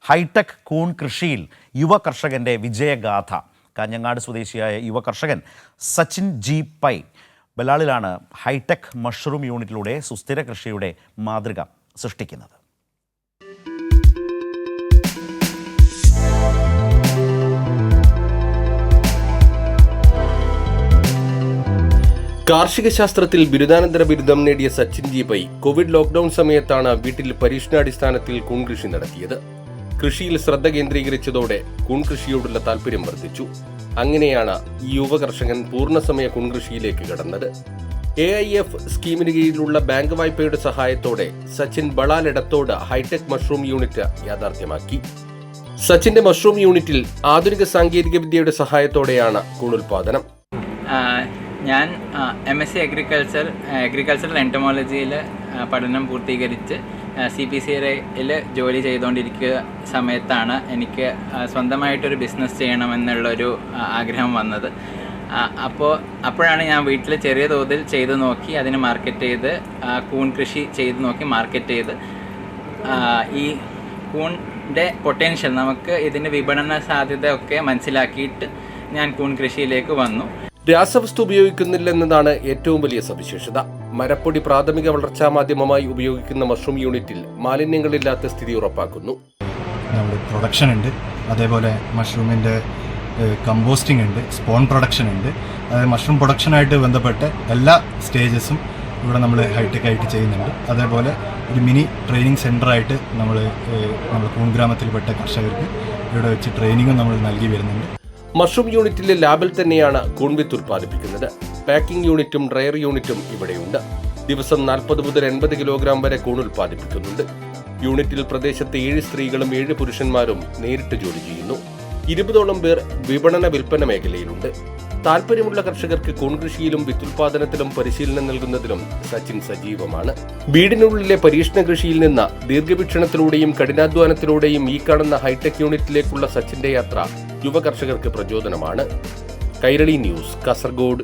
Hi tech കൂൺ കൃഷിയിൽ യുവ കർഷകൻ്റെ വിജയഗാഥ. കാഞ്ഞങ്ങാട് സ്വദേശിയായ യുവ കർഷകൻ സച്ചിൻ ജി പൈ ബലാളിലാണ് ഹൈടെക് മഷ്റൂം യൂണിറ്റിലൂടെ സുസ്ഥിര കൃഷിയുടെ മാതൃക സൃഷ്ടിക്കുന്നത്. കാർഷിക ശാസ്ത്രത്തിൽ ബിരുദാനന്തര ബിരുദം നേടിയ Sachin G Pai Covid lockdown സമയത്താണ് വീട്ടിൽ പരീക്ഷണാടിസ്ഥാനത്തിൽ കൂൺ കൃഷി നടത്തിയത്. കൃഷിയിൽ ശ്രദ്ധ കേന്ദ്രീകരിച്ചതോടെ കൂൺ കൃഷിയോടുള്ള താല്പര്യം വർദ്ധിച്ചു. അങ്ങനെയാണ് ഈ യുവ കർഷകൻ പൂർണ്ണസമയ കൂൺ കൃഷിയിലേക്ക് കടന്നത്. AIF സ്കീമിന് കീഴിലുള്ള ബാങ്ക് വായ്പയുടെ സഹായത്തോടെ സച്ചിൻ ബളാലിടത്തോട് ഹൈടെക് മഷ്റൂം യൂണിറ്റ് യാഥാർത്ഥ്യമാക്കി. സച്ചിന്റെ മഷ്റൂം യൂണിറ്റിൽ ആധുനിക സാങ്കേതിക വിദ്യയുടെ സഹായത്തോടെയാണ് കൂൺ ഉൽപാദനം. ഞാൻ MSc അഗ്രികൾച്ചറൽ എൻറ്റമോളജിയിൽ പഠനം പൂർത്തീകരിച്ച് CPCയിൽ ജോലി ചെയ്തുകൊണ്ടിരിക്കുന്ന സമയത്താണ് എനിക്ക് സ്വന്തമായിട്ടൊരു ബിസിനസ് ചെയ്യണമെന്നുള്ളൊരു ആഗ്രഹം വന്നത്. അപ്പോഴാണ് ഞാൻ വീട്ടിൽ ചെറിയ തോതിൽ ചെയ്തു നോക്കി, അതിന് മാർക്കറ്റ് ചെയ്ത് കൂൺ കൃഷി ചെയ്ത് നോക്കി മാർക്കറ്റ് ചെയ്ത് ഈ കൂണിൻ്റെ പൊട്ടൻഷ്യൽ, നമുക്ക് ഇതിൻ്റെ വിപണന സാധ്യത ഒക്കെ മനസ്സിലാക്കിയിട്ട് ഞാൻ കൂൺ കൃഷിയിലേക്ക് വന്നു. രാസവസ്തു ഉപയോഗിക്കുന്നില്ലെന്നതാണ് ഏറ്റവും വലിയ സവിശേഷത. മരപ്പൊടി പ്രാഥമിക വളർച്ചാ മാധ്യമമായി ഉപയോഗിക്കുന്ന മഷ്റൂം യൂണിറ്റിൽ മാലിന്യങ്ങളില്ലാത്ത സ്ഥിതി ഉറപ്പാക്കുന്നു. പ്രൊഡക്ഷൻ ഉണ്ട്, അതേപോലെ മഷ്റൂമിൻ്റെ കമ്പോസ്റ്റിംഗ് ഉണ്ട്, സ്പോൺ പ്രൊഡക്ഷൻ ഉണ്ട്. അതായത് മഷ്റൂം പ്രൊഡക്ഷനായിട്ട് ബന്ധപ്പെട്ട് എല്ലാ സ്റ്റേജസും ഇവിടെ നമ്മൾ ഹൈടെക് ആയിട്ട് ചെയ്യുന്നുണ്ട്. അതേപോലെ ഒരു മിനി ട്രെയിനിങ് സെൻ്ററായിട്ട് നമ്മൾ കൂൺ ഗ്രാമത്തിൽപ്പെട്ട കർഷകർക്ക് ഇവിടെ വെച്ച് ട്രെയിനിങ്ങും നമ്മൾ നൽകി വരുന്നുണ്ട്. മഷ്റൂം യൂണിറ്റിലെ ലാബിൽ തന്നെയാണ് കൂൺ വിത്ത് ഉൽപ്പാദിപ്പിക്കുന്നത്. പാക്കിംഗ് യൂണിറ്റും ഡ്രയർ യൂണിറ്റും ഇവിടെയുണ്ട്. ദിവസം 40 മുതൽ 80 കിലോഗ്രാം വരെ കൂൺ ഉൽപ്പാദിപ്പിക്കുന്നുണ്ട്. യൂണിറ്റിൽ പ്രദേശത്തെ 7 സ്ത്രീകളും 7 പുരുഷന്മാരും നേരിട്ട് ജോലി ചെയ്യുന്നു. 20ഓളം പേർ വിൽപ്പന മേഖലയിലുണ്ട്. താല്പര്യമുള്ള കർഷകർക്ക് കൂൺ കൃഷിയിലും വിത്തുൽപാദനത്തിലും പരിശീലനം നൽകുന്നതിലും സച്ചിൻ സജീവമാണ്. വീടിനുള്ളിലെ പരീക്ഷണ കൃഷിയിൽ നിന്ന് ദീർഘവീക്ഷണത്തിലൂടെയും കഠിനാധ്വാനത്തിലൂടെയും ഈ കാണുന്ന ഹൈടെക് യൂണിറ്റിലേക്കുള്ള സച്ചിന്റെ യാത്ര യുവ കർഷകർക്ക് പ്രചോദനമാണ്. കൈരളി ന്യൂസ്, കാസർഗോഡ്.